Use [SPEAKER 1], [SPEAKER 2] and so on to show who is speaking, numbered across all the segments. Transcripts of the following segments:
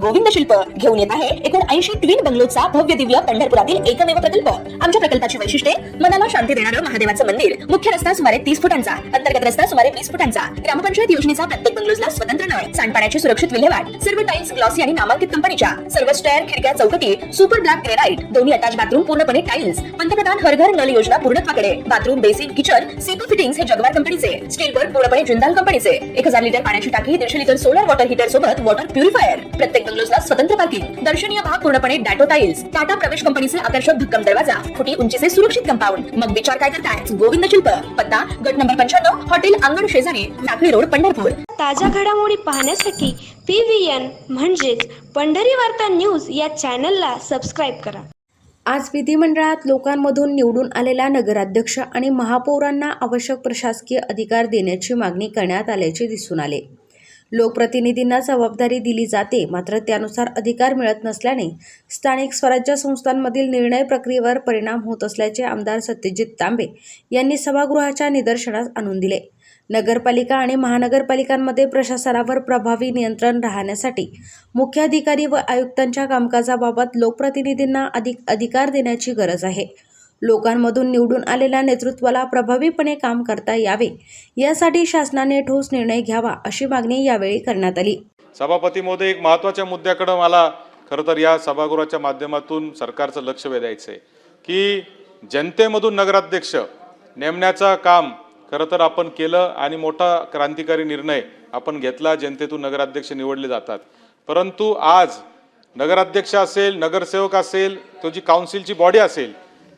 [SPEAKER 1] गोविंद शिल्प घेऊन येत आहे एकूण 80 ट्विन बंगलोचा भव्य दिव्य पंढरपुरातील एकमेव प्रकल्प। आमच्या प्रकल्पाची वैशिष्ट्ये मनाला शांती देणारं महादेवाचं मंदिर, मुख्य रस्ता सुमारे 30 फुटांचा, अंतर्गत रस्ता सुमारे 20 फुटांचा, ग्रामपंचायत योजनेचा प्रत्येक बंगलोजला स्वतंत्र नळ, सांडपाण्याची सुरक्षित विल्हेवाट, सर्व टाइल्स ग्लॉसी आणि नामांकित कंपनीच्या, सर्व स्टेअर, खिडक्या, चौकटी सुपर ब्लॅक ग्रेनाइट, दोन्ही अटॅच बाथरूम पूर्णपणे टाइल्स, पंतप्रधान हर घर नल योजना पूर्णत्वाकडे, bathroom, basin, kitchen, CP fittings हे जगवार कंपनीचे, स्टील वर्क पूर्णपणे जिंदाल कंपनीचे, 1000 लिटर पाण्याची टाकी, 150 लिटर सोलर वॉटर हीटर सोबत वॉटर प्युरिफायर, प्रत्येक बंगलोजला स्वतंत्र पार्किंग, दर्शनीय भाग पूर्णपणे डॅटो टाइल्स, टाटा प्रवेश कंपनीचे आकर्षक भक्कम दरवाजा, फुटी उंचीचे सुरक्षित कंपाऊंड। मग विचार काय करताय? गोविंद शिल्प, पत्ता गट नंबर 95, हॉटेल अंगण शेजारी, टाकळी रोड, पंढरपूर।
[SPEAKER 2] ताज्या घडामोडी पाहण्यासाठी PVN म्हणजेच पंढरी वार्ता न्यूज या चॅनलला सबस्क्राईब करा।
[SPEAKER 3] आज विधिमंडळात लोकांमधून निवडून आलेल्या नगराध्यक्ष आणि महापौरांना आवश्यक प्रशासकीय अधिकार देण्याची मागणी करण्यात आल्याचे दिसून आले। लोकप्रतिनिधींना जबाबदारी दिली जाते, मात्र त्यानुसार अधिकार मिळत नसल्याने स्थानिक स्वराज्य संस्थांमधील निर्णय प्रक्रियेवर परिणाम होत असल्याचे आमदार सत्यजित तांबे यांनी सभागृहाच्या निदर्शनास आणून दिले। नगरपालिका आणि महानगरपालिकांमध्ये प्रशासनावर प्रभावी नियंत्रण राहण्यासाठी मुख्याधिकारी व आयुक्तांच्या कामकाजाबाबत लोकप्रतिनिधींना अधिक अधिकार देण्याची गरज आहे। लोकांमधून निवडून आलेल्या नेतृत्वाला प्रभावीपणे काम करता यावे यासाठी शासनाने ठोस निर्णय घ्यावा अशी मागणी यावेळी करण्यात आली।
[SPEAKER 4] सभापती महोदय, एक महत्त्वाच्या मुद्द्याकडे मला खरं तर या सभागृहाच्या माध्यमातून सरकारचं लक्ष वेधायचं आहे की जनतेमधून नगराध्यक्ष नेमण्याचं काम खरं तर आपण केलं आणि मोठा क्रांतिकारी निर्णय आपण घेतला, जनतेतून नगराध्यक्ष निवडले जातात। परंतु आज नगराध्यक्ष असेल, नगरसेवक असेल, तो जी काउन्सिलची बॉडी असेल,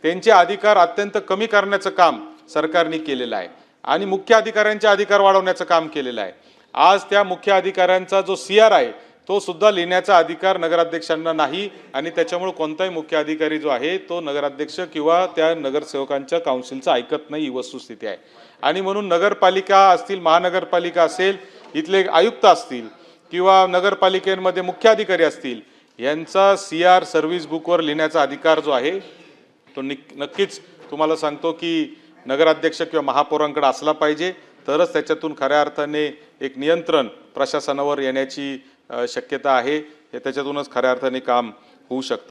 [SPEAKER 4] त्यांचे अधिकार अत्यंत कमी करण्याचं काम सरकारने केलेलं आहे आणि मुख्य अधिकाऱ्यांचे अधिकार वाढवण्याचं काम केलेलं आहे। आज त्या मुख्य अधिकाऱ्यांचा जो CR आहे तो सुद्धा लिहिण्याचा अधिकार नगराध्यक्षांना नाही आणि त्याच्यामुळे कोणताही मुख्य अधिकारी जो आहे तो नगराध्यक्ष किंवा त्या नगरसेवकांच्या काउन्सिलचं ऐकत नाही, ही वस्तुस्थिती आहे। आणि म्हणून नगरपालिका असतील, महानगरपालिका असेल, इथले आयुक्त असतील किंवा नगरपालिकेमध्ये मुख्य अधिकारी असतील, यांचा CR सर्व्हिस बुकवर लिहिण्याचा अधिकार जो आहे तो नक्कीच तुम्हाला सांगतो की नगराध्यक्ष किंवा महापौरांकडे असला पाहिजे, तरच त्याच्यातून खऱ्या अर्थाने एक नियंत्रण प्रशासनावर येण्याची शक्यता आहे। हे त्याच्यातूनच खऱ्या अर्थाने काम होऊ शकतं।